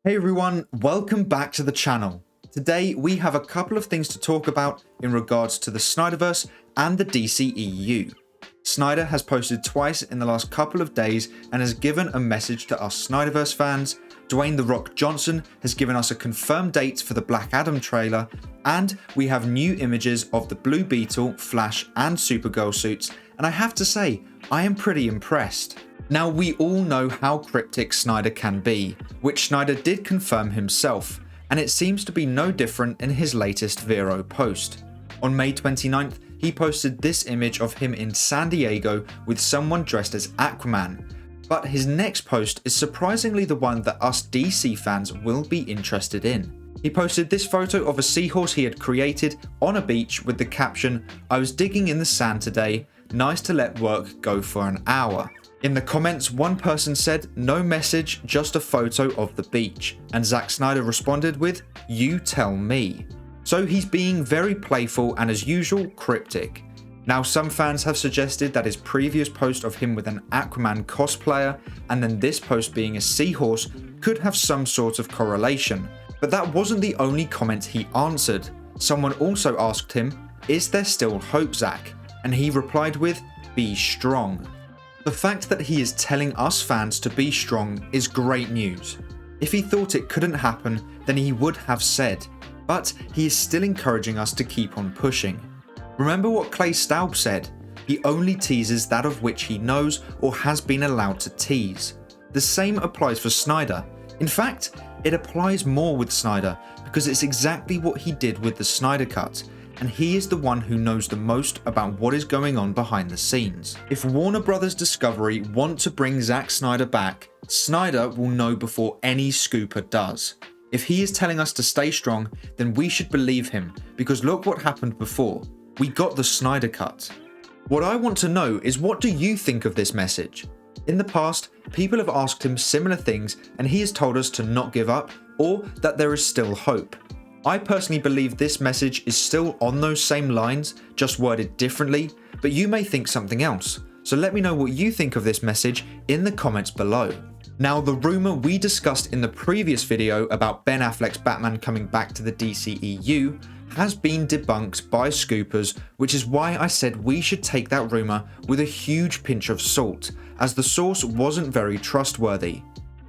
Hey everyone, welcome back to the channel. Today we have a couple of things to talk about in regards to the SnyderVerse and the DCEU. Snyder has posted twice in the last couple of days and has given a message to us SnyderVerse fans. Dwayne The Rock Johnson has given us a confirmed date for the Black Adam trailer, and we have new images of the Blue Beetle, Flash and Supergirl suits, and I have to say, I am pretty impressed. Now, we all know how cryptic Snyder can be, which Snyder did confirm himself, and it seems to be no different in his latest Vero post. On May 29th, he posted this image of him in San Diego with someone dressed as Aquaman, but his next post is surprisingly the one that us DC fans will be interested in. He posted this photo of a seahorse he had created on a beach with the caption, "I was digging in the sand today, nice to let work go for an hour." In the comments, one person said, "No message, just a photo of the beach," and Zack Snyder responded with, "You tell me." So he's being very playful and, as usual, cryptic. Now, some fans have suggested that his previous post of him with an Aquaman cosplayer and then this post being a seahorse could have some sort of correlation. But that wasn't the only comment he answered. Someone also asked him, "Is there still hope, Zack?" And he replied with, "Be strong." The fact that he is telling us fans to be strong is great news. If he thought it couldn't happen, then he would have said, but he is still encouraging us to keep on pushing. Remember what Clay Staub said, he only teases that of which he knows or has been allowed to tease. The same applies for Snyder. In fact, it applies more with Snyder because it's exactly what he did with the Snyder Cut, and he is the one who knows the most about what is going on behind the scenes. If Warner Bros. Discovery want to bring Zack Snyder back, Snyder will know before any scooper does. If he is telling us to stay strong, then we should believe him, because look what happened before. We got the Snyder Cut. What I want to know is, what do you think of this message? In the past, people have asked him similar things and he has told us to not give up or that there is still hope. I personally believe this message is still on those same lines, just worded differently, but you may think something else. So let me know what you think of this message in the comments below. Now, the rumour we discussed in the previous video about Ben Affleck's Batman coming back to the DCEU has been debunked by scoopers, which is why I said we should take that rumour with a huge pinch of salt, as the source wasn't very trustworthy.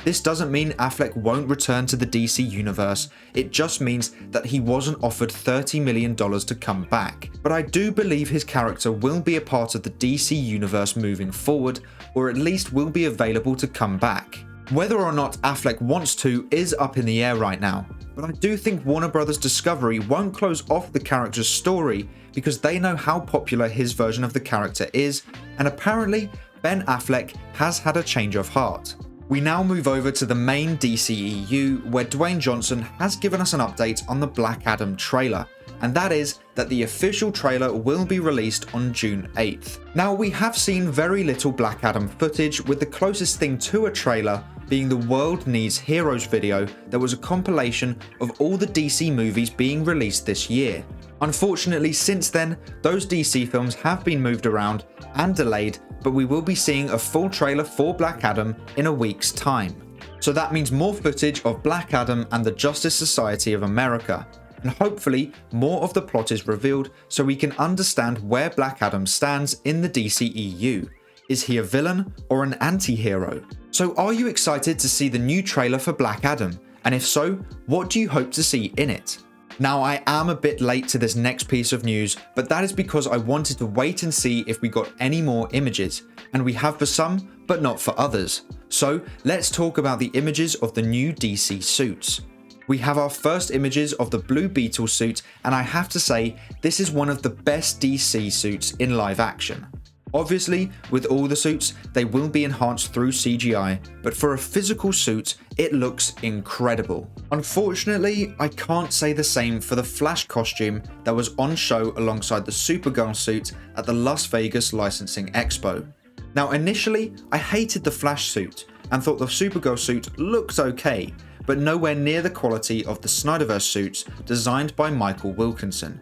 This doesn't mean Affleck won't return to the DC universe, it just means that he wasn't offered $30 million to come back. But I do believe his character will be a part of the DC universe moving forward, or at least will be available to come back. Whether or not Affleck wants to is up in the air right now, but I do think Warner Bros. Discovery won't close off the character's story because they know how popular his version of the character is, and apparently Ben Affleck has had a change of heart. We now move over to the main DCEU, where Dwayne Johnson has given us an update on the Black Adam trailer, and that is that the official trailer will be released on June 8th. Now, we have seen very little Black Adam footage, with the closest thing to a trailer being the World Needs Heroes video that was a compilation of all the DC movies being released this year. Unfortunately, since then, those DC films have been moved around and delayed, but we will be seeing a full trailer for Black Adam in a week's time. So that means more footage of Black Adam and the Justice Society of America, and hopefully more of the plot is revealed so we can understand where Black Adam stands in the DCEU. Is he a villain or an anti-hero? So are you excited to see the new trailer for Black Adam? And if so, what do you hope to see in it? Now, I am a bit late to this next piece of news, but that is because I wanted to wait and see if we got any more images, and we have for some, but not for others. So let's talk about the images of the new DC suits. We have our first images of the Blue Beetle suit, and I have to say, this is one of the best DC suits in live action. Obviously, with all the suits, they will be enhanced through CGI, but for a physical suit, it looks incredible. Unfortunately, I can't say the same for the Flash costume that was on show alongside the Supergirl suit at the Las Vegas Licensing Expo. Now, initially, I hated the Flash suit and thought the Supergirl suit looked okay, but nowhere near the quality of the SnyderVerse suits designed by Michael Wilkinson.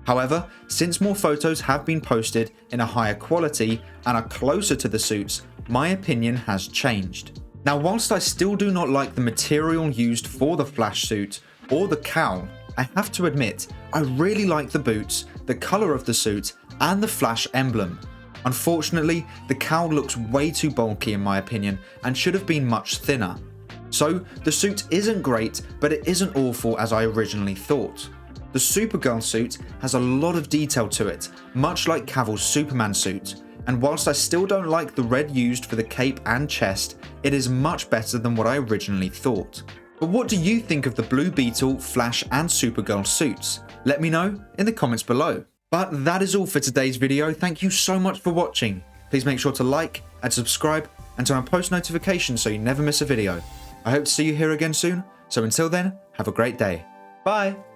However, since more photos have been posted in a higher quality and are closer to the suits, my opinion has changed. Now, whilst I still do not like the material used for the Flash suit or the cowl, I have to admit, I really like the boots, the colour of the suit, and the Flash emblem. Unfortunately, the cowl looks way too bulky in my opinion and should have been much thinner. So, the suit isn't great, but it isn't awful as I originally thought. The Supergirl suit has a lot of detail to it, much like Cavill's Superman suit, and whilst I still don't like the red used for the cape and chest, it is much better than what I originally thought. But what do you think of the Blue Beetle, Flash and Supergirl suits? Let me know in the comments below. But that is all for today's video. Thank you so much for watching. Please make sure to like and subscribe and turn on post notifications so you never miss a video. I hope to see you here again soon, so until then, have a great day. Bye!